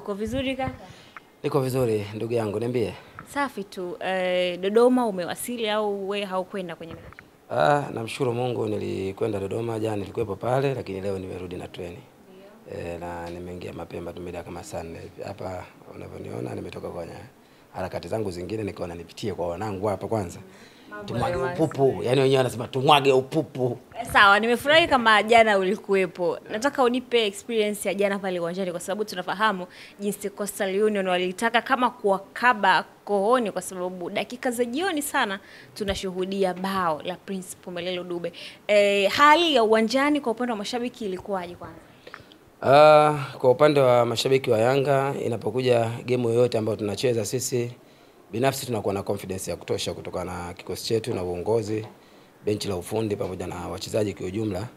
Uko vizuri kaka? Niko vizuri ndugu yangu, niambie. Safi tu. Dodoma umewasili au wewe haukwenda kwenye mechi? Namshukuru Mungu, nilikwenda Dodoma jana, nilikuwepo pale, lakini leo nimerudi na treni. Na nimeingia mapema tumida kama saa 4 hivi. Hapa unavyoniona nimetoka kwenye harakati zangu zingine, nikaona nipitie kwa wanangu hapa kwanza. Tumwage upupu, yani wenyewe wanasema tumwage upupu. Sawa, nimefurahi kama jana ulikuwepo. Nataka unipe experience ya jana pale uwanjani kwa sababu tunafahamu jinsi Coastal Union walitaka kama kuwakaba kooni kwa sababu dakika za jioni sana tunashuhudia bao la Prince Pumelelo Dube. Hali ya uwanjani kwa upande wa mashabiki ilikuwaje kwanza? Kwa upande wa mashabiki wa Yanga, inapokuja game yoyote ambayo tunacheza sisi, binafsi tunakuwa na confidence ya kutosha kutokana na kikosi chetu na uongozi, benchi la ufundi pamoja na wachezaji kwa ujumla.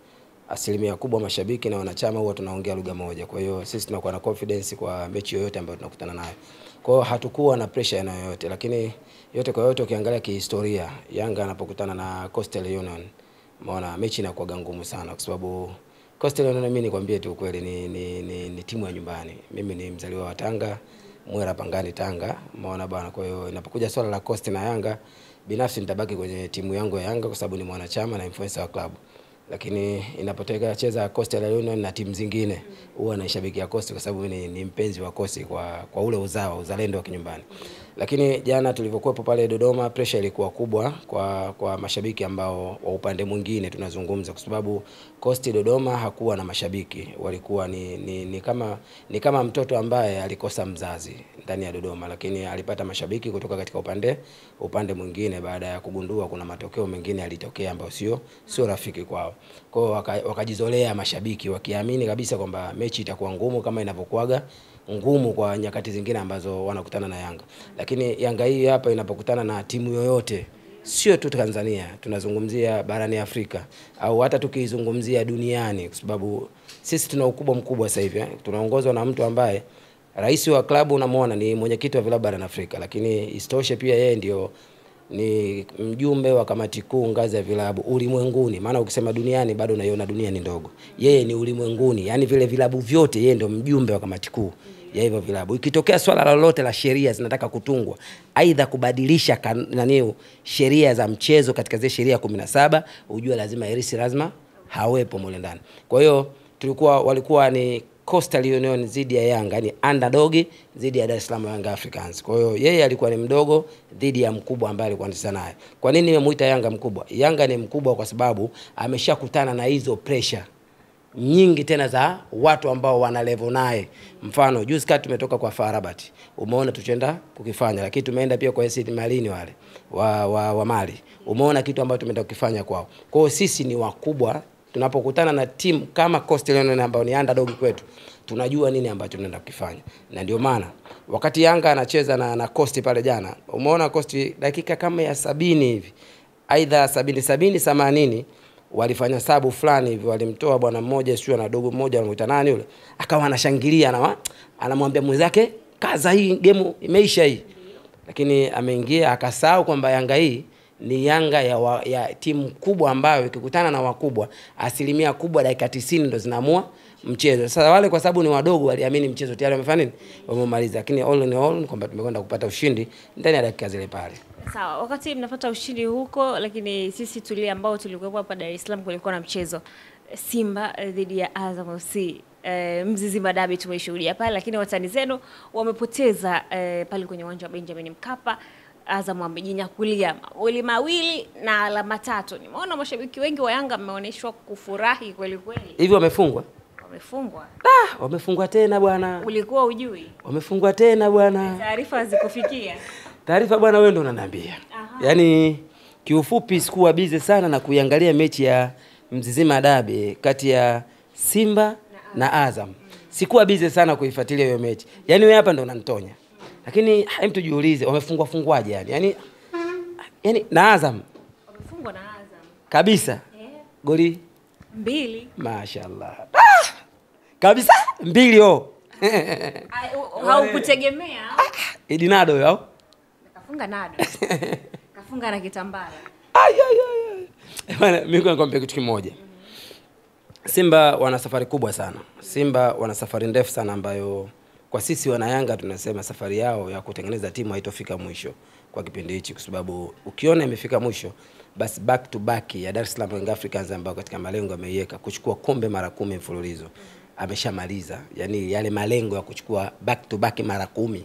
Asilimia kubwa mashabiki na wanachama huwa tunaongea lugha moja. Kwa hiyo sisi tunakuwa na confidence kwa mechi yoyote ambayo tunakutana nayo. Kwa hiyo hatukuwa na pressure na yoyote, lakini yote kwa yote ukiangalia kihistoria, Yanga anapokutana na Coastal Union, maana mechi inakuwa ngumu sana kwa sababu Coastal Union, mimi nikwambie tu ukweli, ni timu ya nyumbani. Mimi ni mzaliwa wa Tanga, Mwera Pangani Tanga, umeona bwana. Kwa hiyo inapokuja swala la Coast na Yanga, binafsi nitabaki kwenye timu yangu ya Yanga kwa sababu ni mwanachama na influencer wa club. Lakini inapoteka cheza Coastal Union na timu zingine, huwa naishabikia Coast kwa sababu ni mpenzi wa Coast kwa ule uzalendo wa kinyumbani. Lakini jana tulivyokuepo pale Dodoma, pressure ilikuwa kubwa kwa mashabiki ambao wa upande mwingine tunazungumza kwa sababu Coast Dodoma hakuwa na mashabiki. Walikuwa ni kama mtoto ambaye alikosa mzazi ndani ya Dodoma, lakini alipata mashabiki kutoka katika upande mwingine baada ya kugundua kuna matokeo mengine yalitokea ambayo sio rafiki kwao. Kwa hiyo wakajizolea mashabiki wakiamini kabisa kwamba mechi itakuwa ngumu kama inavyokuaga ngumu kwa nyakati zingine ambazo wanakutana na Yanga. Lakini Yanga hii hapa inapokutana na timu yoyote, sio tu Tanzania, tunazungumzia barani Afrika au hata tukizungumzia duniani, kwa sababu sisi tuna ukubwa mkubwa sasa hivi. Tunaongozwa na mtu ambaye rais wa klabu unamuona ni mwenyekiti wa vilabu barani Afrika, lakini istoshe pia yeye ndio ni mjumbe wa kamati kuu ngazi ya vilabu ulimwenguni. Maana ukisema duniani bado unaiona dunia ni ndogo. Yeye ni ulimwenguni, yani vile vilabu vyote yeye ndio mjumbe wa kamati kuu ya hivyo vilabu. Ikitokea swala lolote la sheria zinataka kutungwa, aidha kubadilisha sheria za mchezo katika zile sheria 17, ujue lazima Irisi lazima hawepo mule ndani. Kwa hiyo walikuwa ni Coastal Union zidi ya Yanga, ni underdog zidi ya Dar es Salaam Young Africans. Kwa hiyo yeye alikuwa ni mdogo dhidi ya mkubwa ambaye alikuwa anacheza naye. Kwa nini nimemuita Yanga mkubwa? Yanga ni mkubwa kwa sababu ameshakutana na hizo pressure nyingi tena za watu ambao wana level naye. Mfano juzi kati tumetoka kwa FAR Rabat, umeona tuchenda kukifanya, lakini tumeenda pia kwa AS Malini wale wa Mali, umeona kitu ambacho tumeenda kukifanya kwao. Kwa hiyo sisi ni wakubwa, tunapokutana na timu kama Coastal Union ambao ni underdog kwetu, tunajua nini ambacho tunaenda kukifanya. Na ndio maana wakati Yanga anacheza na Coast pale jana, umeona Coast dakika kama ya 70 hivi, aidha 80 walifanya sabu fulani hivi, walimtoa bwana mmoja sio na dogo mmoja anamuita nani yule, akawa anashangilia anamwambia mwenzake kaza, hii game imeisha hii. Lakini ameingia akasahau kwamba Yanga hii ni Yanga ya timu kubwa ambayo ikikutana na wakubwa asilimia kubwa dakika 90 ndo zinaamua mchezo. Sasa wale kwa sababu ni wadogo waliamini mchezo tayari wamefanya nini, wamemaliza. Lakini all in all kwamba tumekwenda kupata ushindi ndani ya dakika zile pale. Sawa, wakati mnapata ushindi huko, lakini sisi ambao tulikuwa hapa Dar es Salaam kulikuwa na mchezo Simba dhidi ya Azam FC. Mzizima Dabi tumeshuhudia pale, lakini watani zenu wamepoteza pale kwenye uwanja wa Benjamin Mkapa. Azam wamejinyakulia mawili na alama 3. Nimeona mashabiki wengi wa Yanga wameonyeshwa kufurahi kweli kweli. Hivi wamefungwa? Wamefungwa. Wamefungwa tena bwana. Ulikuwa ujui? Wamefungwa tena bwana. Taarifa zikufikia? Taarifa bwana wewe ndo unaniambia. Yaani kiufupi sikuwa busy sana na kuiangalia mechi ya Mzizima Dabi kati ya Simba na Azam. Sikuwa busy sana kuifuatilia hiyo mechi. Yaani wewe hapa ndo unanitonya. Lakini hem tujiulize wamefungwaje yani? Yaani na Azam. Wamefungwa na Azam. Kabisa. Goli 2. Mashaallah. Kabisa 2 Haukutegemea? Edinado yao. Kafunga Nado. Kafunga na Kitambara. Bwana mimi nakwambia kitu kimoja. Simba wana safari kubwa sana. Simba wana safari ndefu sana ambayo kwa sisi wana Yanga tunasema safari yao ya kutengeneza timu haitofika mwisho kwa kipindi hichi, kwa sababu ukiona imefika mwisho basi back to back ya Dar es Salaam Young Africans ambao katika malengo ameiweka kuchukua kombe mara 10 mfululizo ameshamaliza. Yani yale malengo ya kuchukua back to back mara 10,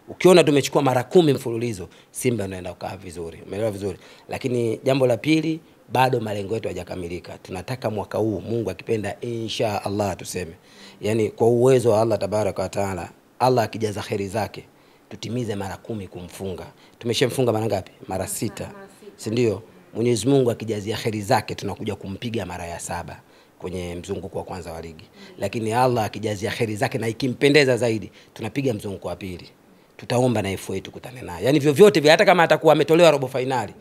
ukiona tumechukua mara 10 mfululizo, Simba inaenda kukaa vizuri. Umeelewa vizuri? Lakini jambo la pili, bado malengo yetu hayajakamilika. Tunataka mwaka huu Mungu akipenda insha Allah tuseme, yani kwa uwezo wa Allah tabaraka wa taala, Allah akijaza khairi zake, tutimize mara 10 kumfunga. Tumeshamfunga mara ngapi? Mara 6. Si ndio? Mwenyezi Mungu akijazia khairi zake tunakuja kumpiga mara ya 7 kwenye mzunguko wa kwanza wa ligi. Lakini Allah akijazia khairi zake na ikimpendeza zaidi, tunapiga mzunguko wa pili. Tutaomba na FA tukutane naye. Yani vyovyote vile, hata kama atakuwa ametolewa robo finali,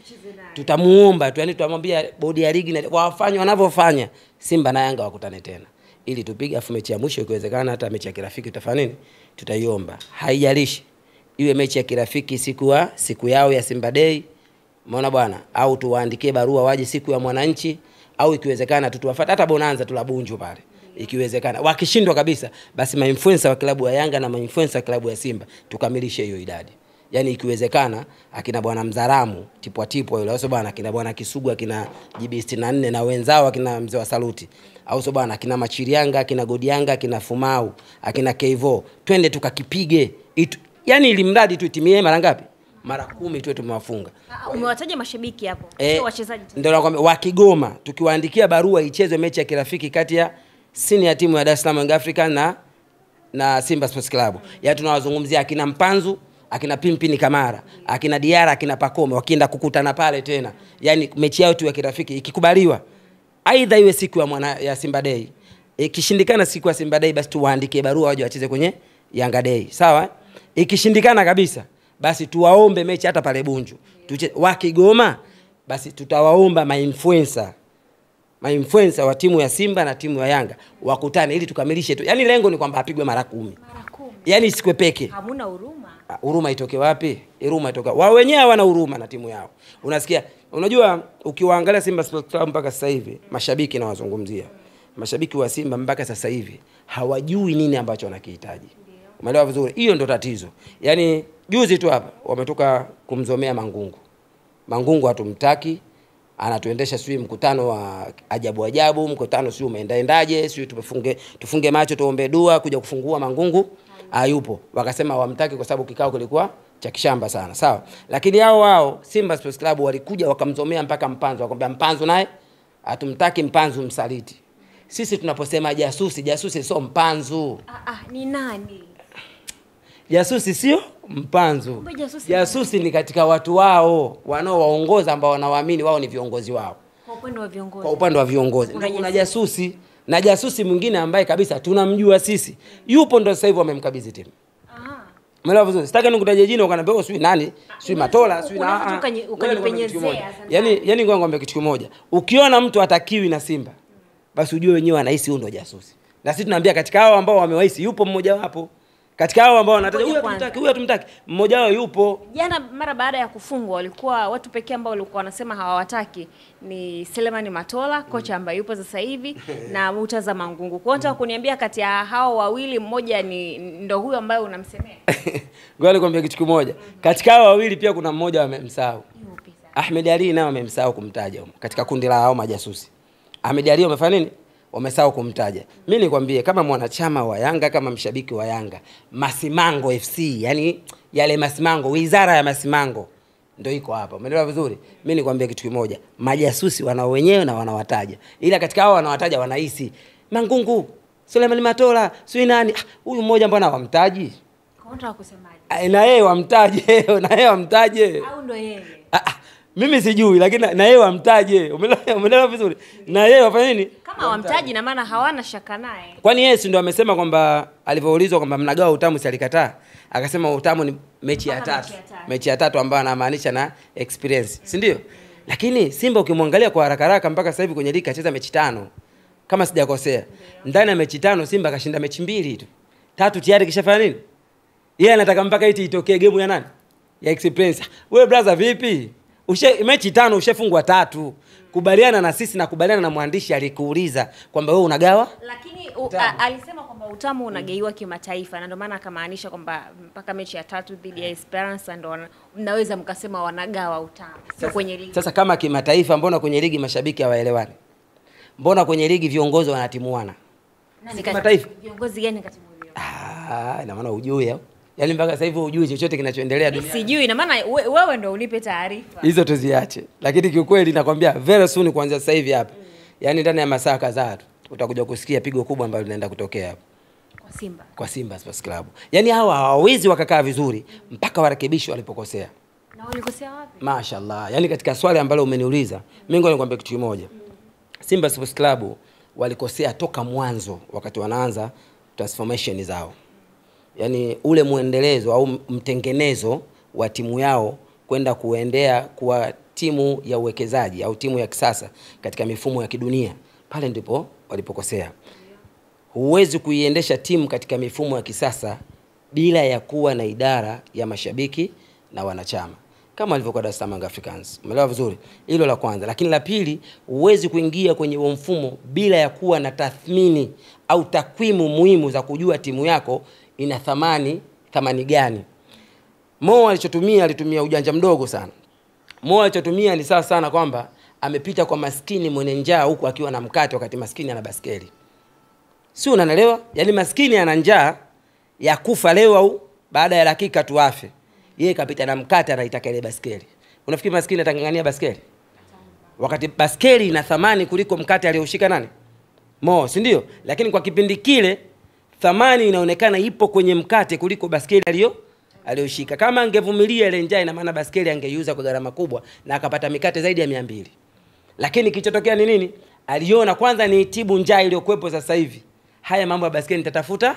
tutamuomba tu, yani tutamwambia bodi ya ligi na wafanye wanavyofanya, Simba na Yanga wakutane tena ili tupige afu mechi ya mwisho ikiwezekana hata mechi ya kirafiki tutafanya nini? Tutaiomba. Haijalishi iwe mechi ya kirafiki siku yao ya Simba Day, umeona bwana, au tuwaandikie barua waje siku ya Mwananchi, au ikiwezekana tutuwafuate hata bonanza tulabunju pale. Ikiwezekana wakishindwa kabisa, basi ma-influencer wa klabu ya Yanga na ma-influencer wa klabu ya Simba tukamilishe hiyo idadi. Yani ikiwezekana akina bwana Mzaramu tipwa yule, au bwana akina bwana Kisugu, akina GB64 na wenzao, akina mzee wa Saluti, au bwana akina Machirianga, akina Godianga, akina Fumau, akina Kevo, twende tukakipige. Yani ili mradi tu itimie mara ngapi? Mara 10 tu tumewafunga. Umewataja mashabiki hapo, sio wachezaji tu. Ndio nakwambia wakigoma tukiwaandikia barua ichezwe mechi ya kirafiki kati ya senior timu ya Dar es Salaam Young Africans na Simba Sports Club. Ya tunawazungumzia akina Mpanzu, akina Pimpini Kamara, akina Diara, akina Pakome, wakienda kukutana pale tena. Yani mechi yao tu ya kirafiki ikikubaliwa, aidha iwe siku ya Simba Day. Ikishindikana siku ya Simba Day, basi tuwaandikie barua waje wacheze kwenye Yanga Day. Sawa? Ikishindikana kabisa, basi tuwaombe mechi hata pale Bunju. Wakigoma, basi tutawaomba ma-influencer wa timu ya Simba na timu ya Yanga wakutane ili tukamilishe tu. Yani lengo ni kwamba apigwe mara 10. Yani isikwe peke. Hamuna huruma. Huruma itoke wapi? Huruma itoka wao wenyewe, hawana huruma na timu yao. Unasikia? Unajua ukiwaangalia Simba Sports Club mpaka sasa hivi, mashabiki na wazungumzia, mashabiki wa Simba mpaka sasa hivi hawajui nini ambacho wanakihitaji. Umeelewa vizuri? Hiyo ndio tatizo. Yani juzi tu hapa wametoka kumzomea Mangungu hatumtaki, anatuendesha sio mkutano wa ajabu, mkutano sio umeendaje, sio tufunge macho tuombe dua kuja kufungua Mangungu hayupo. Wakasema hawamtaki kwa sababu kikao kilikuwa cha kishamba sana. Sawa? Lakini wao Simba Sports Club walikuja wakamzomea mpaka Mpanzu, wakamwambia Mpanzu naye hatumtaki, Mpanzu msaliti. Sisi tunaposema jasusi sio Mpanzu. Ni nani? Jasusi sio Mpanzu. Jasusi ni katika watu wao wanaowaongoza ambao wanawaamini wao ni viongozi wao. Kwa upande wa viongozi. Kuna jasusi na jasusi mwingine ambaye kabisa tunamjua sisi. Yupo ndo sasa hivi wamemkabidhi timu. Umeelewa vizuri? Sitaki nikutaje jina ukaniambia sio nani, sio Matola, sio na ukanipenyezea. Yani ngombe kitu kimoja. Ukiona mtu atakiwi na Simba, basi ujue wenyewe anahisi huyo ndo jasusi. Na sisi tunaambia katika hao ambao wamewahisi yupo mmoja wapo. Katika hao ambao wanataja huyu hatumtaki, mmoja wao yupo. Jana mara baada ya kufungwa walikuwa watu pekee ambao walikuwa wanasema hawawataki ni Selemani Matola, kocha ambaye yupo sasa hivi, na Murtaza Mangungu. Kwa hiyo kuniambia kati ya hao wawili mmoja ni ndo huyo ambaye unamsemea? Ngoja nikwambie kitu kimoja. Katika hao wawili pia kuna mmoja wamemsahau. Ahmed Ali nao wamemsahau kumtaja katika kundi la hao majasusi. Ahmed Ali wamefanya nini? Wamesahau kumtaja. Mimi nikwambie kama mwanachama wa Yanga, kama mshabiki wa Yanga, Masimango FC, yani yale Masimango, wizara ya Masimango ndio iko hapa. Umeelewa vizuri? Mimi nikwambie kitu kimoja, majasusi wanao wenyewe na wanawataja. Ila katika hao wanawataja wanahisi Mangungu, Suleiman Matola, sio nani? Huyu mmoja mbona hawamtaji? Unataka kusemaje? Na yeye wamtaje, Au ndo yeye? Mimi sijui, lakini na yeye wamtaje. Umeelewa vizuri? Na yeye wafanya nini? Kama wamtaji na maana hawana shaka naye. Kwani yeye ndio amesema kwamba alivyoulizwa kwamba mnagawa utamu si alikataa? Akasema utamu ni mechi ya 3. Mechi ya 3 ambayo anamaanisha na experience, si ndio? Lakini Simba ukimwangalia kwa haraka mpaka sasa hivi kwenye ligi kacheza mechi 5. Kama sijakosea. Ndani ya mechi 5 Simba kashinda mechi 2 tu. 3 tayari kishafanya nini? Yeye anataka mpaka itokee game ya nani? Ya experience. Wewe brother vipi? Mechi 5 ushafungwa 3. kubaliana na sisi na kubaliana na mwandishi alikuuliza kwamba wewe unagawa, lakini alisema kwamba utamu unageiwa kimataifa, na ndio maana akamaanisha kwamba mpaka mechi ya 3 dhidi ya Esperance ndio mnaweza mkasema wanagawa utamu, sio kwenye ligi. Sasa kama kimataifa, mbona kwenye ligi mashabiki hawaelewani? Mbona kwenye ligi viongozi wanatimuana? Nani kimataifa? Viongozi gani katimuana? Ina maana ujui au? Yaani mpaka sasa hivi ujui chochote kinachoendelea duniani. Sijui, ina maana wewe ndio unipe taarifa. Hizo tuziache. Lakini kiukweli nakwambia very soon kuanzia sasa hivi hapa. Yaani ndani ya masaa kadhaa tu utakuja kusikia pigo kubwa ambalo linaenda kutokea hapa. Kwa Simba Sports Club. Yaani hawa hawawezi wakakaa vizuri mpaka warekebishwe walipokosea. Na walikosea wapi? Mashaallah. Yaani katika swali ambalo umeniuliza, mimi ngoja nikwambie kitu kimoja. Simba Sports Club walikosea toka mwanzo wakati wanaanza transformation zao. Yaani ule muendelezo au mtengenezo wa timu yao kwenda kuendea kuwa timu ya uwekezaji au timu ya kisasa katika mifumo ya kidunia, pale ndipo walipokosea. Huwezi kuiendesha timu katika mifumo ya kisasa bila ya kuwa na idara ya mashabiki na wanachama kama walivyokuwa Dar es Salaam Africans. Umeelewa vizuri? Hilo la kwanza. Lakini la pili, huwezi kuingia kwenye huo mfumo bila ya kuwa na tathmini au takwimu muhimu za kujua timu yako ina thamani gani. Mo alitumia ujanja mdogo sana. Mo alichotumia ni sawa sana kwamba amepita kwa maskini mwenye njaa huku akiwa na mkate wakati maskini ana baskeli. Si unanielewa? Yaani maskini ana njaa ya kufa leo au baada ya dakika tu afe. Yeye kapita na mkate anaitaka ile baskeli. Unafikiri maskini atangangania baskeli? Wakati baskeli ina thamani kuliko mkate alioshika nani? Mo, si ndio? Lakini kwa kipindi kile thamani inaonekana ipo kwenye mkate kuliko baskeli aliyoshika. Kama angevumilia ile njaa, ina maana baskeli angeiuza kwa gharama kubwa na akapata mikate zaidi ya 200. Lakini kilichotokea ni nini? Aliona kwanza ni itibu njaa iliyokuepo sasa hivi. Haya mambo ya baskeli nitatafuta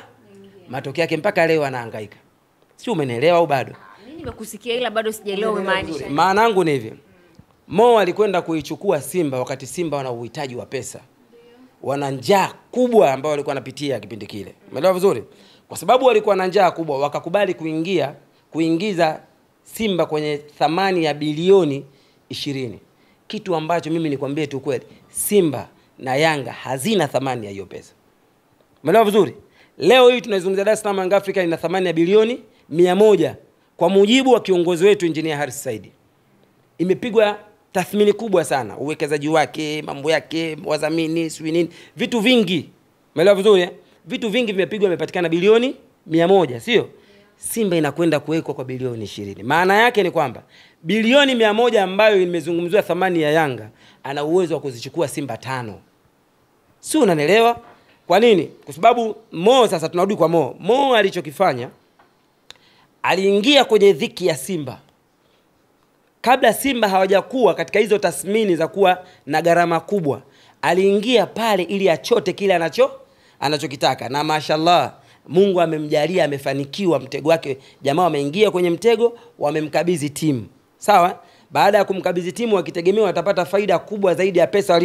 matokeo yake, mpaka leo anahangaika. Si umenielewa au bado? Mimi nimekusikia ila bado sijaelewa umaanisha. Maana yangu ni hivi. Mo alikwenda kuichukua Simba wakati Simba wana uhitaji wa pesa. Wana njaa kubwa ambao walikuwa wanapitia kipindi kile. Umeelewa vizuri? Kwa sababu walikuwa na njaa kubwa, wakakubali kuingiza Simba kwenye thamani ya bilioni 20. Kitu ambacho mimi nikwambie tu kweli, Simba na Yanga hazina thamani ya hiyo pesa. Umeelewa vizuri? Leo hii tunazungumzia Dar es Salaam Africa ina thamani ya bilioni 100 kwa mujibu wa kiongozi wetu Engineer Haris Said. Imepigwa tathmini kubwa sana, uwekezaji wake, mambo yake, wadhamini, nini, vitu vingi. Umeelewa vizuri? Vitu vingi vimepigwa, imepatikana bilioni 100, sio? Simba inakwenda kuwekwa kwa bilioni 20. Maana yake ni kwamba bilioni 100 ambayo imezungumziwa thamani ya Yanga, ana uwezo wa kuzichukua Simba 5. Sio, unanielewa? Kwa nini? Kwa sababu Mo, sasa tunarudi kwa Mo. Mo alichokifanya, aliingia kwenye dhiki ya Simba. Kabla Simba hawajakuwa katika hizo tathmini za kuwa na gharama kubwa, aliingia pale ili achote kile anachokitaka. Na mashallah, Mungu amemjalia, amefanikiwa mtego wake. Jamaa wameingia kwenye mtego, wamemkabidhi timu. Sawa? Baada ya kumkabidhi timu wakitegemea watapata faida kubwa zaidi ya pesa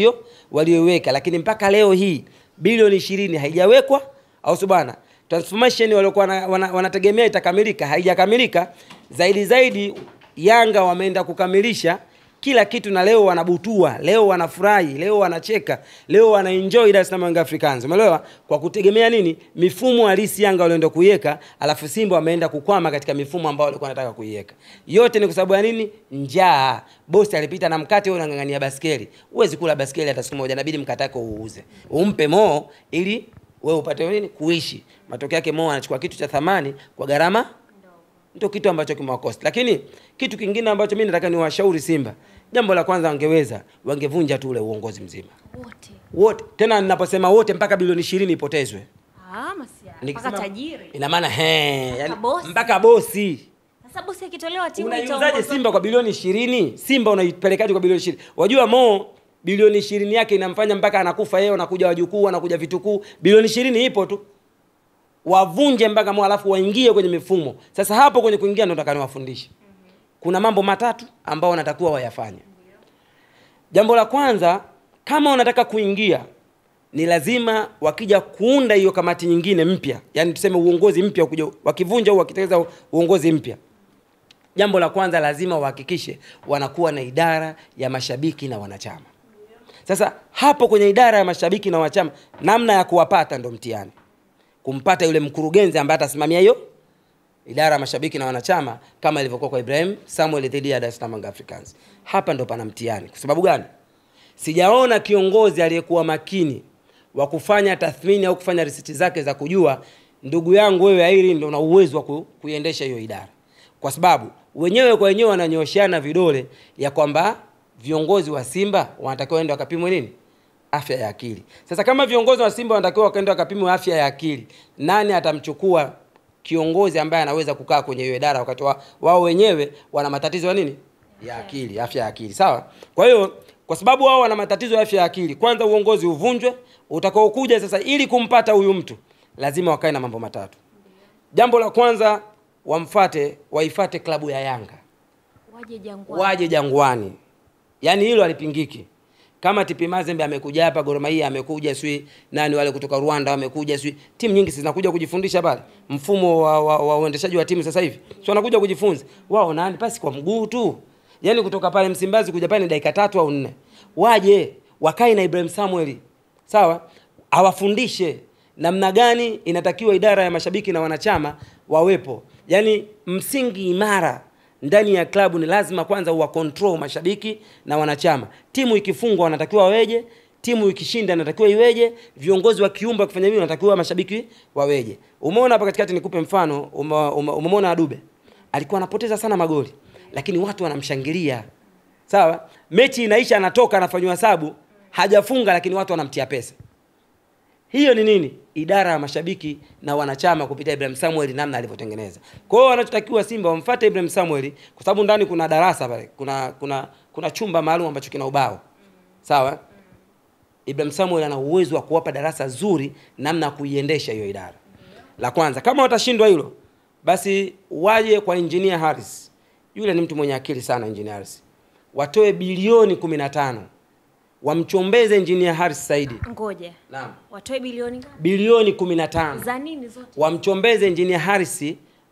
walioweka, lakini mpaka leo hii bilioni 20 haijawekwa, au subhana. Transformation waliokuwa wanategemea itakamilika, haijakamilika. Zaidi Yanga wameenda kukamilisha kila kitu, na leo wanabutua, leo wanafurahi, leo wanacheka, leo wanaenjoy Dar es Salaam Africans. Umeelewa? Kwa kutegemea nini? Mifumo halisi Yanga walioenda kuiweka, alafu Simba wameenda kukwama katika mifumo ambayo walikuwa wanataka kuiweka. Yote ni kwa sababu ya nini? Njaa. Bosi alipita na mkate, wewe unangangania baskeli. Huwezi kula baskeli hata siku moja, inabidi mkate wako uuze. Umpe Mo ili wewe upate nini? Kuishi. Matokeo yake Mo anachukua kitu cha thamani kwa gharama ndio kitu ambacho kimewakosa. Lakini kitu kingine ambacho mimi nataka niwashauri Simba, jambo la kwanza wangevunja tu ule uongozi mzima. Wote. Tena ninaposema wote mpaka bilioni 20 ipotezwe. Mpaka tajiri. Ina maana yani mpaka bosi. Sasa bosi akitolewa timu unaiuzaje Simba kwa bilioni 20? Simba unaipelekaje kwa bilioni 20? Wajua Mo bilioni 20 yake inamfanya mpaka anakufa yeye, anakuja wajukuu, anakuja vitukuu. Bilioni 20 ipo tu. Wavunje mpaka Mo, alafu waingie kwenye mifumo. Sasa hapo kwenye kuingia ndo nataka niwafundishe. Kuna mambo matatu ambao wanatakiwa wayafanye. Jambo la kwanza, kama unataka kuingia, ni lazima wakija kuunda hiyo kamati nyingine mpya, yani tuseme uongozi mpya ukija, wakivunja au wakitengeneza uongozi mpya, jambo la kwanza lazima wahakikishe wanakuwa na idara ya mashabiki na wanachama. Sasa hapo kwenye idara ya mashabiki na wanachama, namna ya kuwapata ndo mtihani. Kumpata yule mkurugenzi ambaye atasimamia hiyo idara ya mashabiki na wanachama kama ilivyokuwa kwa Ibrahim Samuel dhidi ya Dar es Salaam Africans. Hapa ndo pana mtihani. Kwa sababu gani? Sijaona kiongozi aliyekuwa makini wa kufanya tathmini au kufanya research zake za kujua ndugu yangu wewe Airi ndio una uwezo wa kuiendesha hiyo idara. Kwa sababu wenyewe kwa wenyewe wananyoshiana vidole ya kwamba viongozi wa Simba wanatakiwa waende wakapimwe nini? Afya ya akili. Sasa kama viongozi wa Simba wanatakiwa wakaende wakapimwe afya ya akili, nani atamchukua kiongozi ambaye anaweza kukaa kwenye hiyo idara wakati wao wenyewe wana matatizo ya nini? Ya akili, afya ya akili. Sawa? Kwa hiyo kwa sababu wao wana matatizo ya afya ya akili, kwanza uongozi uvunjwe, utakao kuja sasa ili kumpata huyu mtu lazima wakae na mambo matatu. Jambo la kwanza waifate klabu ya Yanga. Waje Jangwani. Yaani hilo halipingiki. Kama TP Mazembe amekuja hapa, Gor Mahia amekuja, sui nani wale kutoka Rwanda wamekuja, sui timu nyingi zinakuja kujifundisha pale. Mfumo wa uendeshaji wa timu sasa hivi. Sio wanakuja kujifunza. Wao nani pasi kwa mguu tu. Yaani kutoka pale Msimbazi kuja pale ni dakika 3 au 4. Waje wakae na Ibrahim Samuel. Sawa? Awafundishe namna gani inatakiwa idara ya mashabiki na wanachama wawepo. Yaani msingi imara ndani ya klabu ni lazima kwanza uwa control mashabiki na wanachama. Timu ikifungwa wanatakiwa waweje, timu ikishinda inatakiwa iweje, viongozi wa kiumba kufanya nini wanatakiwa mashabiki waweje. Umeona hapa katikati nikupe mfano, umeona Adube. Alikuwa anapoteza sana magoli, lakini watu wanamshangilia. Sawa? Mechi inaisha anatoka anafanywa hesabu, hajafunga lakini watu wanamtia pesa. Hiyo ni nini? Idara ya mashabiki na wanachama kupitia Ibrahim Samuel namna alivyotengeneza. Kwa hiyo wanachotakiwa Simba wamfuate Ibrahim Samuel kwa sababu ndani kuna darasa pale. Kuna chumba maalum ambacho kina ubao. Sawa? Ibrahim Samuel ana uwezo wa kuwapa darasa zuri namna kuiendesha hiyo idara. La kwanza, kama watashindwa hilo, basi waje kwa Engineer Harris. Yule ni mtu mwenye akili sana Engineer Harris. Watoe bilioni 15. Wamchombeze Engineer Harris Saidi. Ngoja. Naam. Watoe bilioni ngapi? Bilioni 15. Za nini zote? Wamchombeze Engineer Harris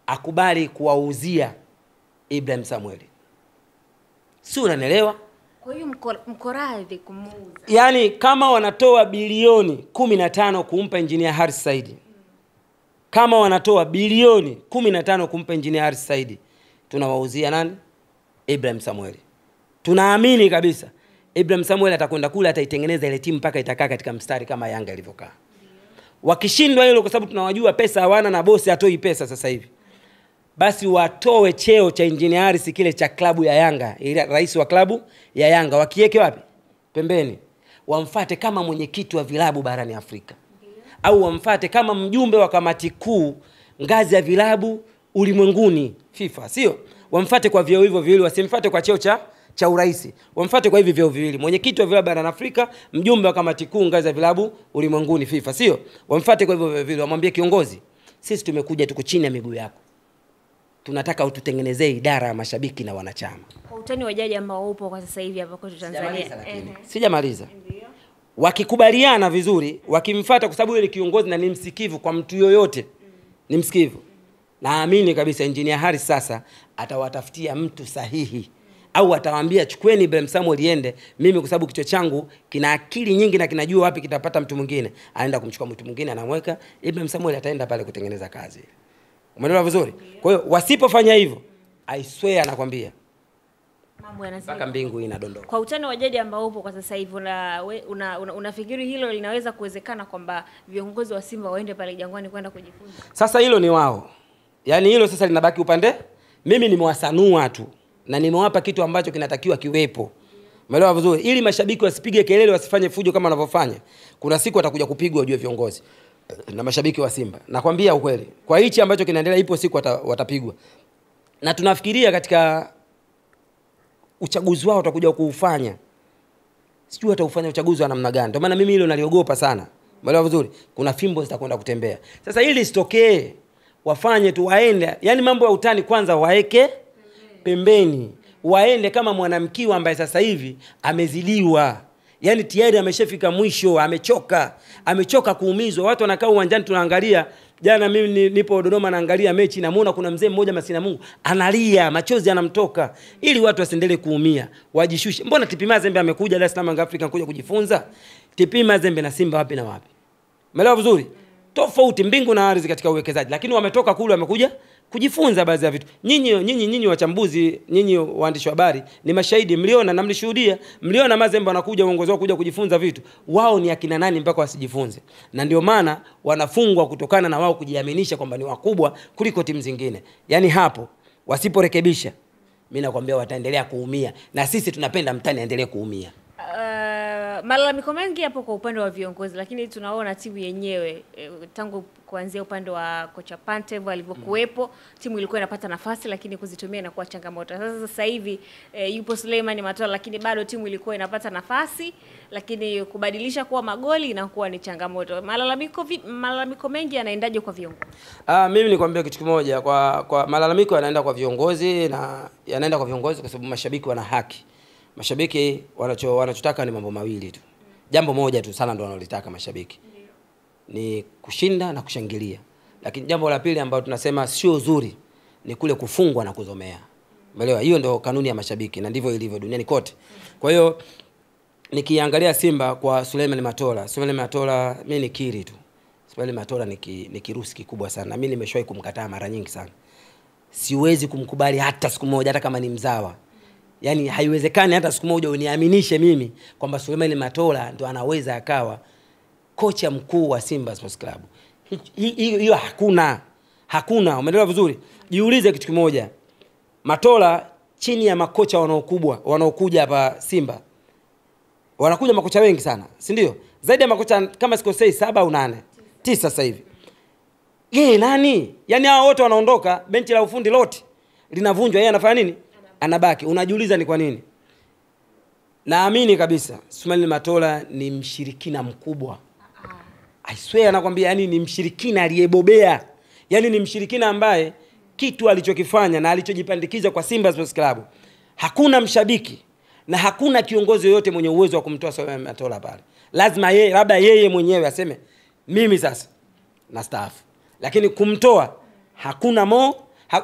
akubali kuwauzia Ibrahim Samuel. Si unanielewa? Kwa hiyo mko radhi kumuuza. Yaani kama wanatoa bilioni 15 kumpa Engineer Harris Saidi. Kama wanatoa bilioni 15 kumpa Engineer Harris Saidi, tunawauzia nani? Ibrahim Samuel. Tunaamini kabisa Ibrahim Samuel atakwenda kule ataitengeneza ile timu mpaka itakaa katika mstari kama Yanga ilivyokaa. Wakishindwa hilo kwa sababu tunawajua pesa hawana na bosi atoi pesa sasa hivi, basi watoe cheo cha Engineer Harris kile cha klabu ya Yanga, ile rais wa klabu ya Yanga, wakiweke wapi? Pembeni. Wamfuate kama mwenyekiti wa vilabu barani Afrika. Au wamfuate kama mjumbe wa kamati kuu ngazi ya vilabu ulimwenguni FIFA, sio? Wamfuate kwa vyeo hivyo viwili, wasimfuate kwa cheo cha uraisi. Wamfuate kwa hivi vyeo viwili. Mwenyekiti wa vilabu barani Afrika, mjumbe wa kamati kuu ngazi ya vilabu ulimwenguni FIFA, sio? Wamfuate kwa hivyo viwili, wamwambie kiongozi, sisi tumekuja tuko chini ya miguu yako. Tunataka ututengenezee idara ya mashabiki na wanachama. Kwa utani wa jaji ambao upo kwa sasa hivi hapa kwetu Tanzania. Sijamaliza. Wakikubaliana vizuri, wakimfuata kwa sababu yule kiongozi na ni msikivu kwa mtu yoyote. Ni msikivu. Naamini kabisa Engineer Harris sasa atawatafutia mtu sahihi. Au atawaambia chukueni Ibrahim Samuel iende, mimi kwa sababu kichwa changu kina akili nyingi na kinajua wapi kitapata mtu mwingine, anaenda kumchukua mtu mwingine anamweka Ibrahim Samuel, ataenda pale kutengeneza kazi. Umeelewa vizuri? Kwa hiyo wasipofanya hivyo, I swear nakwambia mambo yanazidi mpaka mbingu inadondoka. Kwa utani wa jaji ambao upo kwa sasa hivi unafikiri hilo linaweza kuwezekana kwamba viongozi wa Simba waende pale Jangwani kwenda kujifunza? Sasa hilo ni wao. Yaani hilo sasa linabaki upande. Mimi nimewasanua tu na nimewapa kitu ambacho kinatakiwa kiwepo. Umeelewa vizuri? Ili mashabiki wasipige kelele, wasifanye fujo kama wanavyofanya. Kuna siku watakuja kupigwa ujue viongozi na mashabiki wa Simba. Nakwambia ukweli. Kwa hichi ambacho kinaendelea ipo siku watapigwa. Na tunafikiria katika uchaguzi wao utakuja kuufanya. Sijui wataufanya uchaguzi wa namna gani. Ndio maana mimi hilo naliogopa sana. Umeelewa vizuri? Kuna fimbo zitakwenda kutembea. Sasa ili sitokee, wafanye tu waende. Yaani mambo ya utani kwanza waeke pembeni. Waende kama mwanamkiwa ambaye sasa hivi amezidiwa. Yaani tayari ameshafika mwisho, amechoka kuumizwa. Watu wanakaa uwanjani tunaangalia Jana mimi nipo Dodoma naangalia mechi, namuona kuna mzee mmoja Masina Mungu analia, machozi yanamtoka. Ili watu wasiendelee kuumia, wajishushe. Mbona TP Mazembe amekuja Dar es Salaam Young Africa kuja kujifunza? TP Mazembe na Simba wapi na wapi? Umeelewa vizuri? Tofauti mbingu na ardhi katika uwekezaji, lakini wametoka kule wamekuja kujifunza baadhi ya vitu. Nyinyi wachambuzi, nyinyi waandishi wa habari ni mashahidi, mliona na mlishuhudia, mliona Mazembe wanakuja uongozi wao kuja kujifunza vitu. Wao ni akina nani mpaka wasijifunze? Na ndio maana wanafungwa kutokana na wao kujiaminisha kwamba ni wakubwa kuliko timu zingine. Yaani hapo wasiporekebisha, mimi nakwambia wataendelea kuumia, na sisi tunapenda mtani aendelee kuumia. Malalamiko mengi hapo kwa upande wa viongozi, lakini tunaona timu yenyewe tangu kuanzia upande wa kocha Pantev alivyokuepo, timu ilikuwa inapata nafasi lakini kuzitumia inakuwa changamoto. Sasa hivi yupo Suleiman Matola, lakini bado timu ilikuwa inapata nafasi lakini kubadilisha kuwa magoli inakuwa ni changamoto. Malalamiko mengi yanaendaje kwa viongozi? Mimi nikwambia kitu kimoja, kwa malalamiko yanaenda kwa viongozi, na yanaenda kwa viongozi kwa sababu mashabiki wana haki. Mashabiki wanachotaka ni mambo mawili tu. Jambo moja tu sana ndio wanalitaka mashabiki. Ni kushinda na kushangilia. Lakini jambo la pili ambalo tunasema sio zuri ni kule kufungwa na kuzomea. Umeelewa? Hiyo ndio kanuni ya mashabiki na ndivyo ilivyo duniani kote. Kwa hiyo nikiangalia Simba kwa Suleiman Matola mimi nikiri tu. Suleiman Matola ni kirusi kikubwa sana. Mimi nimeshawahi kumkataa mara nyingi sana. Siwezi kumkubali hata siku moja, hata kama ni mzawa. Yaani haiwezekani hata siku moja uniaminishe mimi kwamba Suleiman Matola ndo anaweza akawa kocha mkuu wa Simba Sports Club. Hiyo hakuna. Umeelewa vizuri? Jiulize kitu kimoja. Matola chini ya makocha wanaokuja hapa Simba. Wanakuja makocha wengi sana, si ndio? Zaidi ya makocha kama sikosei 7 au 8, 9 sasa hivi. Nani? Yaani hao wote wanaondoka, benchi la ufundi lote linavunjwa, yeye anafanya nini? Anabaki. Unajiuliza ni kwa nini? Naamini kabisa Suleiman Matola ni mshirikina mkubwa. I swear nakwambia, yani ni mshirikina aliyebobea. Yani ni mshirikina ambaye kitu alichokifanya na alichojipandikiza kwa Simba Sports Club, hakuna mshabiki na hakuna kiongozi yoyote mwenye uwezo wa kumtoa Suleiman Matola pale. Lazima labda yeye mwenyewe aseme mimi sasa nastaafu. Lakini kumtoa hakuna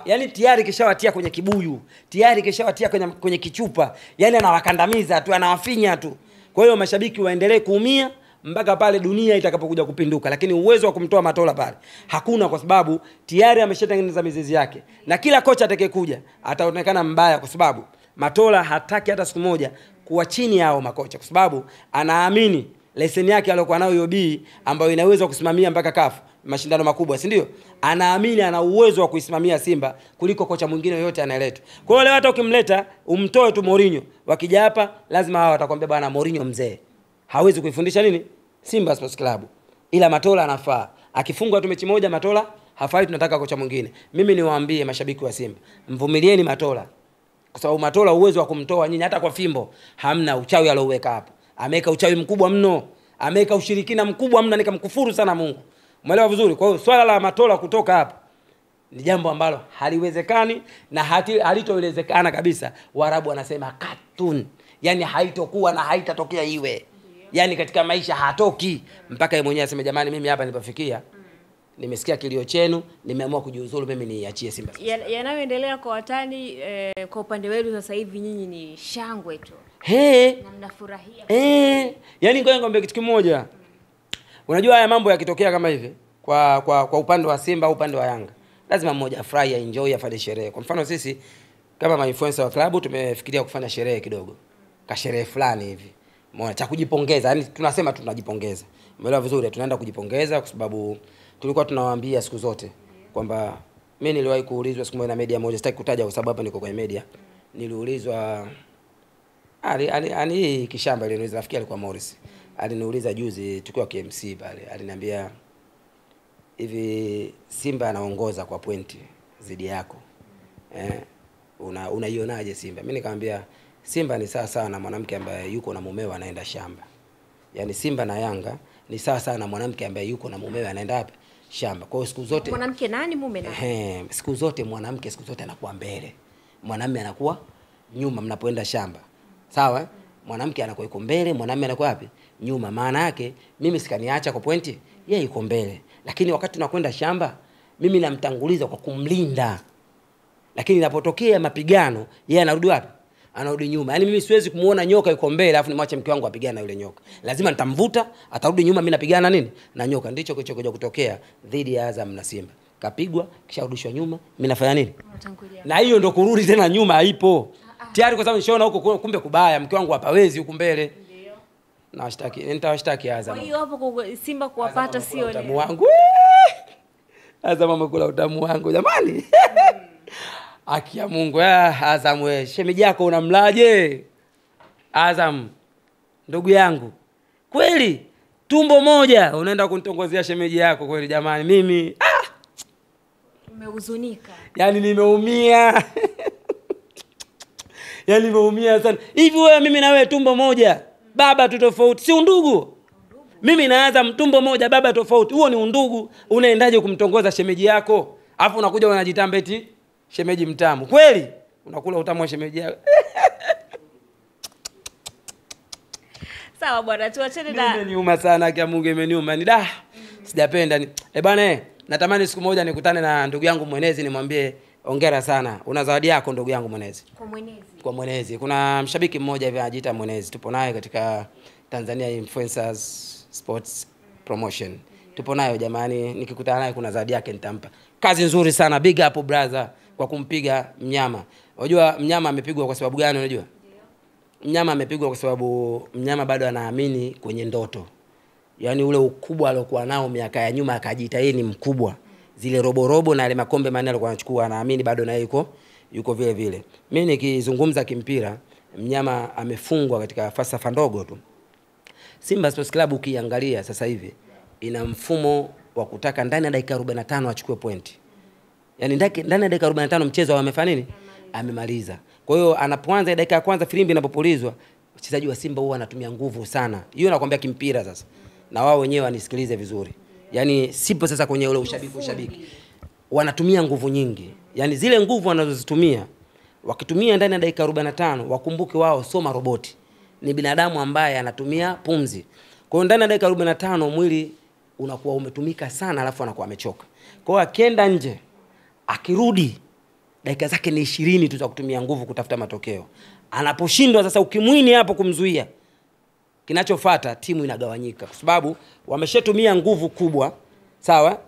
yani tayari kishawatia kwenye kibuyu, tayari kishawatia kwenye kichupa, yani anawakandamiza tu, anawafinya tu. Kwa hiyo mashabiki waendelee kuumia mpaka pale dunia itakapokuja kupinduka, lakini uwezo wa kumtoa Matola pale hakuna, kwa sababu tayari ameshatengeneza mizizi yake, na kila kocha atakayekuja ataonekana mbaya, kwa sababu Matola hataki hata siku moja kuwa chini yao makocha, kwa sababu anaamini leseni yake aliyokuwa nayo UOB ambayo inaweza kusimamia mpaka kafu mashindano makubwa, si ndio? Anaamini ana uwezo wa kuisimamia Simba kuliko kocha mwingine yote anayeletwa. Kwa hiyo leo hata ukimleta umtoe tu Mourinho, wakija hapa lazima hao watakwambia bwana Mourinho mzee hawezi kuifundisha nini Simba Sports Club. Ila Matola anafaa. Akifungwa tu mechi moja Matola hafai, tunataka kocha mwingine. Mimi niwaambie mashabiki wa Simba, mvumilieni Matola, kwa sababu Matola uwezo wa kumtoa nyinyi hata kwa fimbo hamna. Uchawi alioweka hapo, ameweka uchawi mkubwa mno, ameweka ushirikina mkubwa mno, nikamkufuru sana Mungu. Umeelewa vizuri? Kwa hiyo swala la Matola kutoka hapa ni jambo ambalo haliwezekani na halitowezekana kabisa. Waarabu wanasema katun, yani haitokuwa na haitatokea iwe. Yani katika maisha hatoki mpaka yeye mwenyewe aseme jamani, mimi hapa nilipofikia nimesikia kilio chenu, nimeamua kujiuzulu, mimi niachie Simba. Yanayoendelea kwa watani kwa upande wetu sasa hivi nyinyi ni shangwe tu. Na mnafurahia. Yani ngoja nikwambie kitu kimoja. Unajua haya mambo yakitokea kama hivi kwa upande wa Simba au upande wa Yanga, lazima mmoja afurahi, enjoy, afanye sherehe. Kwa mfano sisi kama ma-influencer wa klabu tumefikiria kufanya sherehe kidogo. Kasherehe fulani hivi. Umeona, cha kujipongeza, yani tunasema tunajipongeza. Umeelewa vizuri? Tunaenda kujipongeza kwa sababu tulikuwa tunawaambia siku zote kwamba mimi niliwahi kuulizwa siku moja na media moja, sitaki kutaja kwa sababu hapa niko kwenye media. Niliulizwa ani kishamba ile niuliza, rafiki alikuwa Morris. Aliniuliza juzi tukiwa KMC pale, aliniambia hivi Simba anaongoza kwa pointi zidi yako. Unaionaje Simba? Mimi nikamwambia Simba ni sawa sawa na mwanamke ambaye yuko na mumewe anaenda shamba. Yaani Simba na Yanga ni sawa sawa na mwanamke ambaye yuko na mumewe anaenda wapi? Shamba. Kwa hiyo siku zote mwanamke nani mume nani? Siku zote mwanamke anakuwa mbele. Mwanamume anakuwa nyuma mnapoenda shamba. Sawa? Mwanamke anakuwa yuko mbele, mwanamume anakuwa wapi? Nyuma. Maana yake mimi sikaniacha kwa pointi, yeye yuko mbele. Lakini wakati tunakwenda shamba, mimi namtanguliza kwa kumlinda. Lakini inapotokea mapigano, yeye anarudi wapi? Anarudi nyuma. Yaani mimi siwezi kumuona nyoka yuko mbele alafu nimwache mke wangu apigane na yule nyoka. Lazima nitamvuta, atarudi nyuma, mimi napigana nini? Na nyoka. Ndicho kilichokuja kutokea dhidi ya Azam na Simba. Kapigwa, kisha rudishwa nyuma, mimi nafanya nini? Na hiyo ndo kurudi tena nyuma haipo. Tayari kwa sababu nishaona huko kumbe kubaya, mke wangu hapawezi huko mbele. Ndio. Nawashtaki, nitawashtaki Azam. Kwa hiyo hapo Simba kuwapata sio utamu wangu. Azam amekula utamu wangu jamani. Haki ya Mungu. Azam wewe, shemeji yako unamlaje? Azam ndugu yangu. Kweli tumbo moja unaenda kunitongozea shemeji yako kweli jamani, mimi nimehuzunika. Yaani nimeumia. Yaani nimeumia sana. Hivi wewe mimi na wewe tumbo moja, baba tu tofauti, si undugu? Mimi na Azam tumbo moja, baba tofauti. Huo ni undugu. Unaendaje kumtongoza shemeji yako? Alafu unakuja unajitamba eti shemeji mtamu. Kweli? Unakula utamu wa shemeji yako. Sawa bwana, tuachane na. Imeniuma sana kwa Mungu, imeniuma. Ni da. Sijapenda ni. Bwana natamani siku moja nikutane na ndugu yangu Mwenezi nimwambie hongera sana. Una zawadi yako ndugu yangu Mwenezi. Kwa Mwenezi. Kwa Mwenezi. Kuna mshabiki mmoja hivi anajiita Mwenezi. Tupo naye katika Tanzania Influencers Sports Promotion. Tupo nayo jamani, nikikutana naye kuna zawadi yake nitampa. Kazi nzuri sana, big up brother kwa kumpiga mnyama. Unajua mnyama amepigwa kwa sababu gani unajua? Mnyama amepigwa kwa sababu mnyama bado anaamini kwenye ndoto. Yaani ule ukubwa aliokuwa nao miaka ya nyuma akajiita yeye ni mkubwa. Zile robo na ile makombe manne alikuwa anachukua, anaamini bado na yeye yuko vile vile. Mimi nikizungumza kimpira, mnyama amefungwa katika falsafa ndogo tu. Simba Sports Club ukiangalia sasa hivi ina mfumo wa kutaka ndani ya dakika 45 achukue pointi. Yaani ndani ya dakika 45 mchezo wamefanya nini? Amemaliza. Kwa hiyo anapoanza dakika ya kwanza filimbi inapopulizwa, wachezaji wa Simba huwa wanatumia nguvu sana. Hiyo nakwambia kimpira sasa. Na wao wenyewe wanisikilize vizuri. Yaani sipo sasa kwenye ule ushabiki. Wanatumia nguvu nyingi. Yaani zile nguvu wanazozitumia wakitumia ndani ya dakika 45, wakumbuke wao soma roboti. Ni binadamu ambaye anatumia pumzi. Kwa hiyo ndani ya dakika 45 mwili unakuwa umetumika sana alafu anakuwa amechoka. Kwa hiyo akienda nje, akirudi dakika zake ni 20 tu za kutumia nguvu kutafuta matokeo. Anaposhindwa sasa ukimwini hapo kumzuia, kinachofuata timu inagawanyika kwa sababu wameshatumia nguvu kubwa, sawa?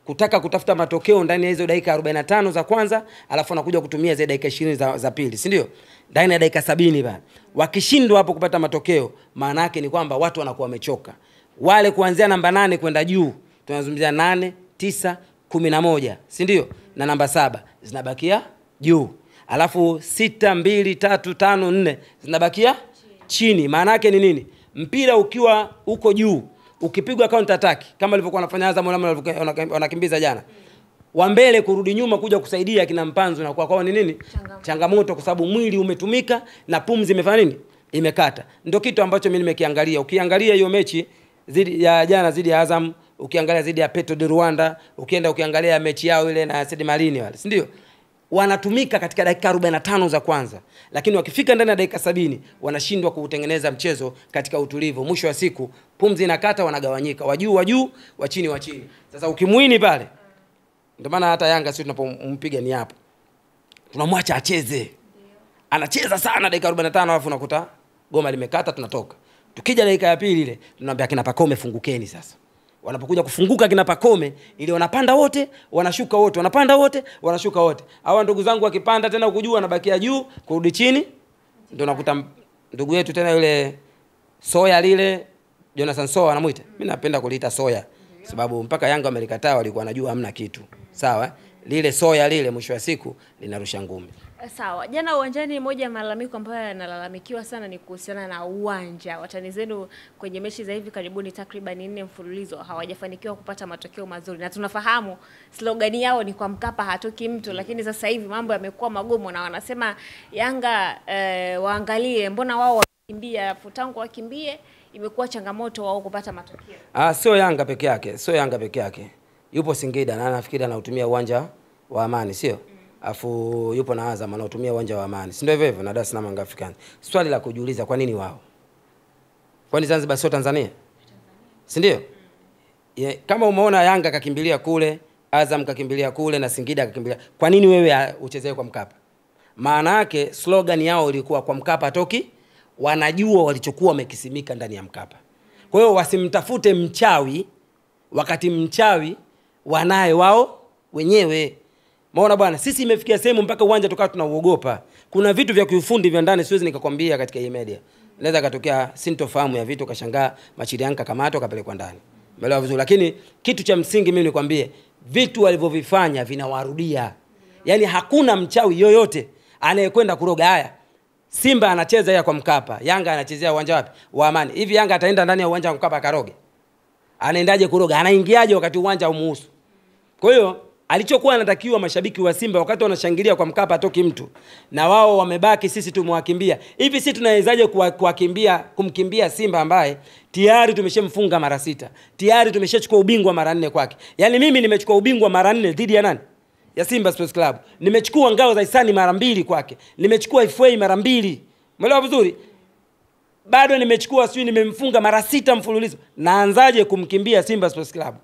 Kutaka kutafuta matokeo ndani ya hizo dakika 45 za kwanza, alafu anakuja kutumia zile dakika 20 za pili, si ndio? Ndani ya dakika 70 bana. Wakishindwa hapo kupata matokeo, maana yake ni kwamba watu wanakuwa wamechoka. Wale kuanzia namba 8 kwenda juu, tunazungumzia 8, 9, 11, si ndio? Na namba 7 zinabakia juu. Alafu 6, 2, 3, 5, 4 zinabakia chini. Maana yake ni nini? Mpira ukiwa uko juu, ukipigwa counter attack kama alivyokuwa anafanya Azam wanakimbiza jana, wa mbele kurudi nyuma kuja kusaidia kina Mpanzu na kwa ni nini? Changamoto kwa sababu mwili umetumika na pumzi imefanya nini? Imekata. Ndio kitu ambacho mimi nimekiangalia. Ukiangalia hiyo mechi zidi ya jana zidi ya Azam, ukiangalia zidi ya Petro de Rwanda, ukiangalia mechi yao ile na Sedi Malini wale, si ndio? Wanatumika katika dakika 45 za kwanza, lakini wakifika ndani ya dakika 70 wanashindwa kuutengeneza mchezo katika utulivu. Mwisho wa siku pumzi inakata, wanagawanyika, wa juu, wa chini. Sasa ukimwini pale, ndio maana hata Yanga sisi tunapompiga ni hapo, tunamwacha acheze. Anacheza sana dakika 45 alafu unakuta goma limekata, tunatoka. Tukija dakika ya pili ile tunamwambia kina Pakome fungukeni sasa. Wanapokuja kufunguka kina Pakome ili wanapanda wote, wanashuka wote, wanapanda wote, wanashuka wote. Hawa ndugu zangu wakipanda tena ukujua wanabakia juu, kurudi chini. Ndio nakuta ndugu yetu tena yule Soya lile, Jonathan Soya anamuita. Mimi napenda kuliita Soya sababu mpaka Yanga wamelikataa, walikuwa wanajua hamna kitu. Sawa? Lile Soya lile mwisho wa siku linarusha ngumi. Sawa. Jana uwanjani, moja ya malalamiko ambayo yanalalamikiwa sana ni kuhusiana na uwanja. Watani zenu kwenye mechi za hivi karibuni takriban 4 mfululizo hawajafanikiwa kupata matokeo mazuri. Na tunafahamu slogan yao ni kwa Mkapa hatoki mtu, lakini sasa hivi mambo yamekuwa magumu na wanasema Yanga waangalie mbona wao wakimbia, tangu wakimbie imekuwa changamoto wao kupata matokeo. Sio Yanga peke yake. Yupo Singida na nafikiri anautumia uwanja wa Amani, sio? Afu yupo na Azam anaotumia uwanja wa Amani. Si ndio hivyo na Dar es Salaam Young Africans. Swali la kujiuliza, kwa nini wao? Kwani Zanzibar sio Tanzania? Si ndio? Kama umeona Yanga kakimbilia kule, Azam kakimbilia kule na Singida kakimbilia, kwa nini wewe uchezee kwa Mkapa? Maana yake slogan yao ilikuwa kwa Mkapa atoki, wanajua walichokuwa wamekisimika ndani ya Mkapa. Kwa hiyo wasimtafute mchawi wakati mchawi wanaye wao wenyewe. Maona bwana, sisi imefikia sehemu mpaka uwanja tukawa tunauogopa. Kuna vitu vya kiufundi vya ndani siwezi nikakwambia katika hii media. Inaweza katokea sintofahamu ya vitu, kashangaa Machiri Yanga kamato kapelekwa ndani. Umeelewa vizuri? Lakini kitu cha msingi mimi nikwambie, vitu walivyovifanya vinawarudia. Yaani hakuna mchawi yoyote anayekwenda kuroga. Haya, Simba anacheza ya kwa Mkapa, Yanga anachezea uwanja wapi? Wa Amani. Hivi Yanga ataenda ndani ya uwanja wa Mkapa akaroge? Anaendaje kuroga? Anaingiaje wakati uwanja umuhusu? Kwa hiyo alichokuwa anatakiwa mashabiki wa Simba wakati wanashangilia kwa Mkapa atoki mtu, na wao wamebaki sisi tumwakimbia. Hivi sisi tunawezaje kumkimbia Simba ambaye tayari tumeshamfunga mara 6, tayari tumeshachukua ubingwa mara 4 kwake? Yaani mimi nimechukua ubingwa mara 4 dhidi ya nani? Ya Simba Sports Club. Nimechukua ngao za hisani mara 2 kwake. Nimechukua FA mara 2. Umeelewa vizuri? Bado nimechukua nimemfunga mara 6 mfululizo. Naanzaje kumkimbia Simba Sports Club?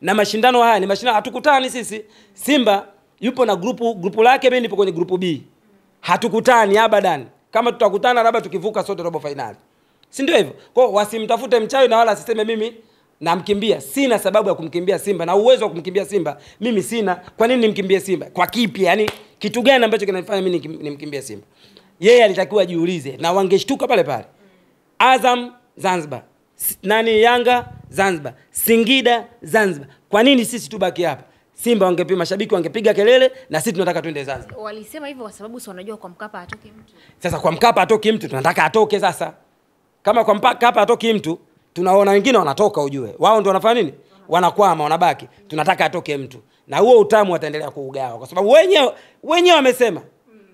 Na mashindano haya ni mashindano, hatukutani sisi. Simba yupo na grupu lake, mimi nipo kwenye grupu B. Hatukutani abadan. Kama tutakutana labda tukivuka sote robo finali. Si ndio hivyo? Kwa hiyo wasimtafute mchawi na wala asiseme mimi namkimbia. Sina sababu ya kumkimbia Simba, na uwezo wa kumkimbia Simba mimi sina. Kwa nini nimkimbie Simba? Kwa kipi? Yaani kitu gani ambacho kinanifanya mimi nimkimbie Simba? Yeye alitakiwa jiulize, na wangeshtuka pale pale. Azam Zanzibar, Yanga Zanzibar, Singida Zanzibar. Kwa nini sisi tubaki hapa? Simba wangepiga, mashabiki wangepiga kelele na sisi tunataka twende Zanzibar. Walisema hivyo kwa sababu si wanajua kwa Mkapa atoki mtu. Sasa kwa Mkapa atoki mtu, tunataka atoke sasa. Kama kwa Mkapa atoki mtu, tunaona wengine wanatoka ujue. Wao ndio wanafanya nini? Wanakwama, wanabaki. Tunataka atoke mtu. Na huo utamu wataendelea kuugawa kwa sababu wenyewe wamesema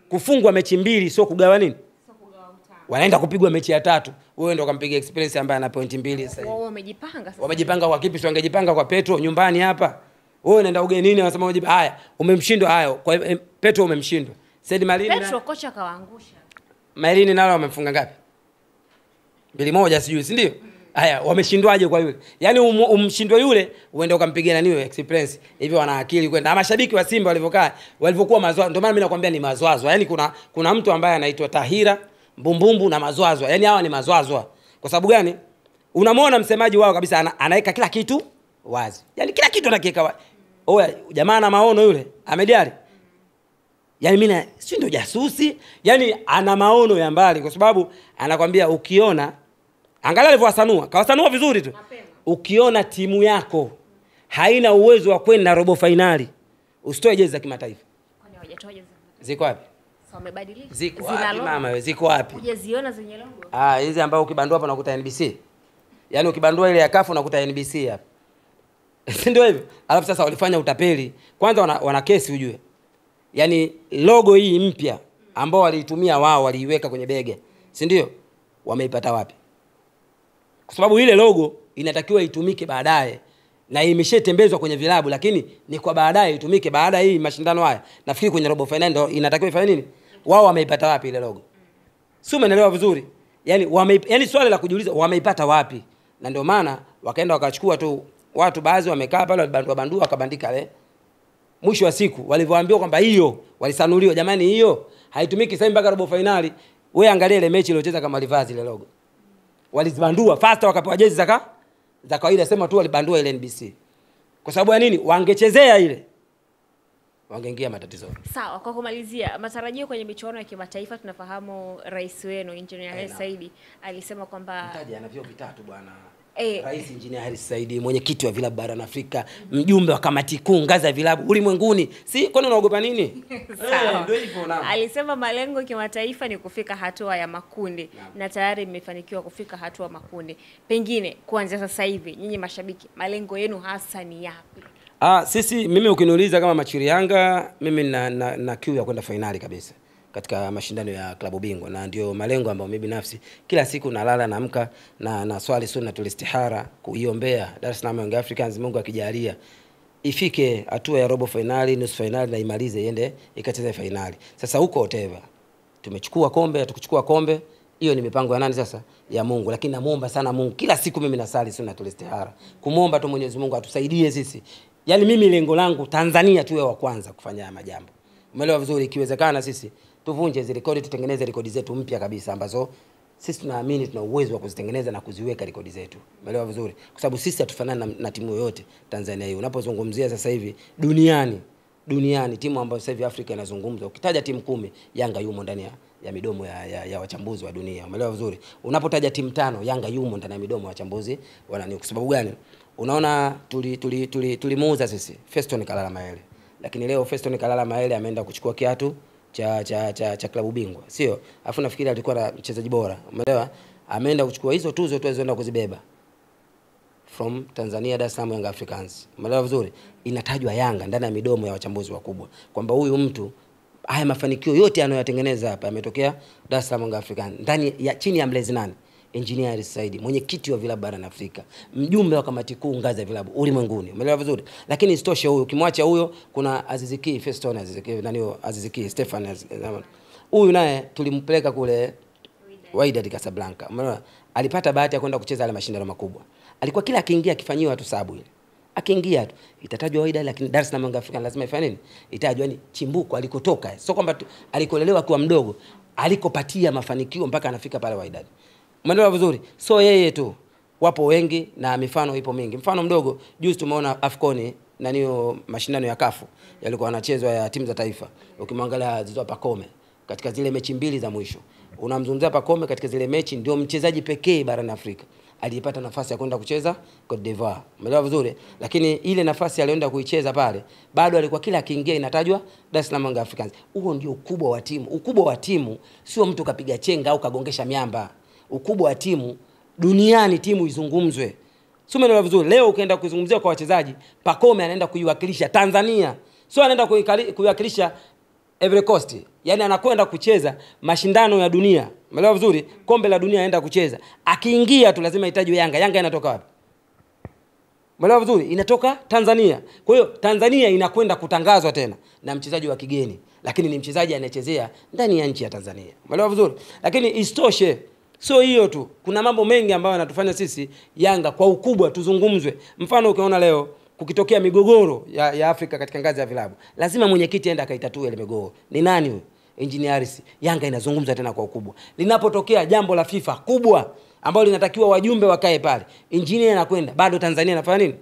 kufungwa mechi 2 sio kugawa nini? Sio kugawa utamu. Wanaenda kupigwa mechi ya 3. Wewe ndio ukampiga Experience ambaye ana point 2 sasa. Wao wamejipanga sasa. Wamejipanga kwa kipi? Sio wangejipanga kwa Petro nyumbani hapa. Wewe unaenda ugenini wanasema wajibu. Haya, umemshindwa hayo. Kwa Petro umemshindwa. Said Malini Petro kocha kawaangusha. Malini nalo wamemfunga ngapi? 2-1 sijui, si ndio? Haya, wameshindwaje kwa yule? Yaani umshindwe yule, uende ukampigia na niwe Experience. Hivyo wana akili kwenda. Na mashabiki wa Simba walivyokuwa mazwazo. Ndio maana mimi nakwambia ni mazwazo. Yaani kuna mtu ambaye anaitwa Tahira, Mbumbumbu na mazwazo. Yaani hawa ni mazwazo. Kwa sababu gani? Unamwona msemaji wao kabisa anaweka kila kitu wazi. Yaani kila kitu anakiweka wazi. Oya, jamaa na maono yule, Ahmed. Yaani mimi si ndio jasusi? Yaani ana maono ya mbali kwa sababu anakwambia ukiona, angalia alivyowasanua, kawasanua vizuri tu. Ukiona timu yako haina uwezo wa kwenda robo finali, usitoe jezi za kimataifa. Kwani hawajatoa jezi? Ziko wapi? Sasa wamebadilisha. Ziko wapi mama wewe? Ziko wapi? Hujaziona zenye logo? Hizi ambao ukibandua hapa unakuta NBC. Yaani ukibandua ile ya CAF unakuta NBC hapa. Si ndio hivyo? Alafu sasa walifanya utapeli. Kwanza wana kesi ujue. Yaani logo hii mpya ambao waliitumia wao waliiweka kwenye bega. Si ndio? Wameipata wapi? Kwa sababu ile logo inatakiwa itumike baadaye na imeshatembezwa kwenye vilabu, lakini ni kwa baadaye itumike baada hii mashindano haya. Nafikiri kwenye robo final ndio inatakiwa ifanye nini? Wao wameipata wapi ile logo? Sio, umeelewa vizuri? Yaani swali la kujiuliza wameipata wapi? Na ndio maana wakaenda wakachukua tu watu baadhi wamekaa pale walibandua wakabandika le. Mwisho wa siku walivyoambiwa kwamba hiyo walisanuliwa, jamani hiyo haitumiki sasa mpaka robo finali. Wewe angalia ile mechi iliyocheza kama walivazi ile logo. Walizibandua faster wakapewa jezi za kawaida, sema tu walibandua ile NBC. Kwa sababu ya nini? Wangechezea ile, wangeingia matatizo. Sawa, kwa kumalizia, matarajio kwenye michuano ya kimataifa, tunafahamu rais wenu Engineer Hersi Said alisema kwamba mtaji ana vyo vitatu bwana. Rais Engineer Hersi Said, mwenyekiti wa vilabu barani Afrika, mjumbe wa kamati kuu ngazi ya vilabu ulimwenguni. Si kwani unaogopa nini? Ndio hivyo na. Alisema malengo kimataifa ni kufika hatua ya makundi na tayari mmefanikiwa kufika hatua makundi. Pengine kuanzia sasa hivi nyinyi mashabiki, malengo yenu hasa ni yapi? Mimi ukiniuliza kama Machiri Yanga, mimi na kiu ya kwenda finali kabisa katika mashindano ya klabu bingwa, na ndio malengo ambayo mimi binafsi kila siku nalala naamka na swali sunnatul istihara kuiombea Dar es Salaam Young Africans, Mungu akijalia ifike hatua ya robo finali, nusu finali na imalize iende ikacheze finali. Sasa huko whatever tumechukua kombe, tukuchukua kombe, Hiyo ni mipango ya nani sasa? Ya Mungu. Lakini namuomba sana Mungu. Kila siku mimi nasali sunnatul istihara. Kumuomba tu Mwenyezi Mungu atusaidie sisi. Yaani mimi lengo langu Tanzania tuwe wa kwanza kufanya majambo. Umeelewa vizuri? Ikiwezekana sisi tuvunje zile rekodi, tutengeneze rekodi zetu mpya kabisa ambazo sisi tunaamini tuna uwezo wa kuzitengeneza na kuziweka rekodi zetu. Umeelewa vizuri? Kwa sababu sisi hatufanani na timu yoyote Tanzania hii. Unapozungumzia sasa hivi duniani timu ambayo sasa hivi Afrika inazungumza, ukitaja timu 10 Yanga yumo ndani ya midomo ya wachambuzi wa dunia. Umeelewa vizuri? Unapotaja timu 5 Yanga yumo ndani ya midomo ya wachambuzi wanani. Kwa sababu gani? Unaona tulimuuza sisi Feston Kalala Mayele. Lakini leo Feston Kalala Mayele ameenda kuchukua kiatu cha klabu bingwa. Sio? Alafu nafikiri alikuwa na mchezaji bora. Umeelewa? Ameenda kuchukua hizo tuzo tu alizoenda kuzibeba from Tanzania, Dar es Salaam Young Africans. Umeelewa vizuri? Inatajwa Yanga ndani ya midomo ya wachambuzi wakubwa kwamba huyu mtu haya mafanikio yote anayoyatengeneza hapa yametokea Dar es Salaam Young Africans ndani ya chini ya mlezi nani? Engineer Hersi Said, mwenyekiti wa vilabu barani Afrika, mjumbe wa kamati kuu ngazi ya vilabu ulimwenguni. Umeelewa vizuri? Lakini isitoshe huyo, ukimwacha huyo kuna Aziz Ki, Feston Aziz Ki, Stefan huyu naye tulimpeleka kule Wydad Casablanca. Umeelewa? Alipata bahati ya kwenda kucheza yale mashindano makubwa. Alikuwa kila akiingia akifanyiwa tu sababu ile. Akiingia tu itatajwa Wydad, lakini Dar es Salaam Young Africans lazima ifanye nini? Itajwe ni chimbuko alikotoka. Sio kwamba alikolelewa akiwa mdogo, alikopatia mafanikio mpaka anafika pale Wydad. Umeelewa vizuri? So yeye tu, wapo wengi na mifano ipo mingi. Mfano mdogo, juzi tumeona Afcon na niyo mashindano ya CAF yalikuwa yanachezwa ya timu za taifa. Ukimwangalia Zizou Pakome katika zile mechi 2 za mwisho, unamzungumzia Pakome katika zile mechi ndio mchezaji pekee barani Afrika alipata nafasi ya kwenda kucheza Cote d'Ivoire. Umeelewa vizuri? Lakini ile nafasi aliyoenda kuicheza pale bado alikuwa kila akiingia inatajwa Dar es Salaam Young Africans. Huo ndio ukubwa wa timu. Ukubwa wa timu sio mtu kapiga chenga au kagongesha miamba. Ukubwa wa timu duniani timu izungumzwe. Sio, umeelewa vizuri? Leo ukienda kuzungumzia kwa wachezaji, Pakome anaenda kuiwakilisha Tanzania. Sio anaenda kuiwakilisha Ivory Coast. Yaani anakwenda kucheza mashindano ya dunia. Umeelewa vizuri? Kombe la dunia anaenda kucheza. Akiingia tu lazima itajwe Yanga. Yanga inatoka wapi? Umeelewa vizuri? Inatoka Tanzania. Kwa hiyo Tanzania inakwenda kutangazwa tena na mchezaji wa kigeni, lakini ni mchezaji anayechezea ndani ya nchi ya Tanzania. Umeelewa vizuri? Lakini istoshe sio hiyo tu. Kuna mambo mengi ambayo yanatufanya sisi Yanga kwa ukubwa tuzungumzwe. Mfano ukiona leo kukitokea migogoro ya Afrika katika ngazi ya vilabu, lazima mwenyekiti aende akaitatue ile migogoro. Ni nani huyo? Engineer Hersi. Yanga inazungumza tena kwa ukubwa. Linapotokea jambo la FIFA kubwa ambalo linatakiwa wajumbe wakae pale, engineer anakwenda, bado Tanzania anafanya nini?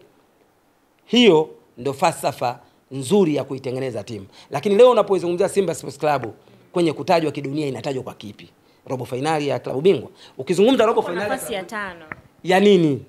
Hiyo ndio falsafa nzuri ya kuitengeneza timu. Lakini leo unapoizungumzia Simba Sports Club kwenye kutajwa kidunia, inatajwa kwa kipi? Robo finali ya klabu bingwa. Ukizungumza robo finali nafasi ya 5. Ya nini?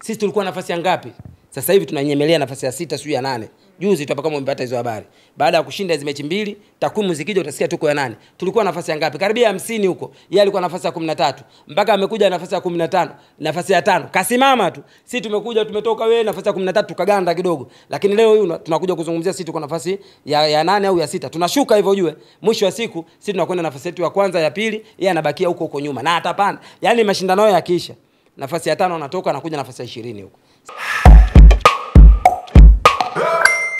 Sisi tulikuwa nafasi ya ngapi? Sasa hivi tunanyemelea nafasi ya 6 sio ya 8. Juzi tu hapa kama umepata hizo habari. Baada ya kushinda hizo mechi 2, takwimu zikija utasikia tuko ya 8. Tulikuwa nafasi ya ngapi? Karibia 50 huko. Yeye alikuwa nafasi ya 13. Mpaka amekuja nafasi ya 15, nafasi ya 5. Kasimama tu. Sisi tumekuja tumetoka wewe nafasi ya 13 tukaganda kidogo. Lakini leo hii tunakuja kuzungumzia sisi tuko nafasi ya 8 au ya 6. Tunashuka hivyo ujue. Mwisho wa siku sisi tunakwenda nafasi yetu ya kwanza, ya pili, yeye anabakia huko nyuma na atapanda. Yaani mashindano yakiisha, nafasi ya 5 anatoka anakuja nafasi ya 20 huko.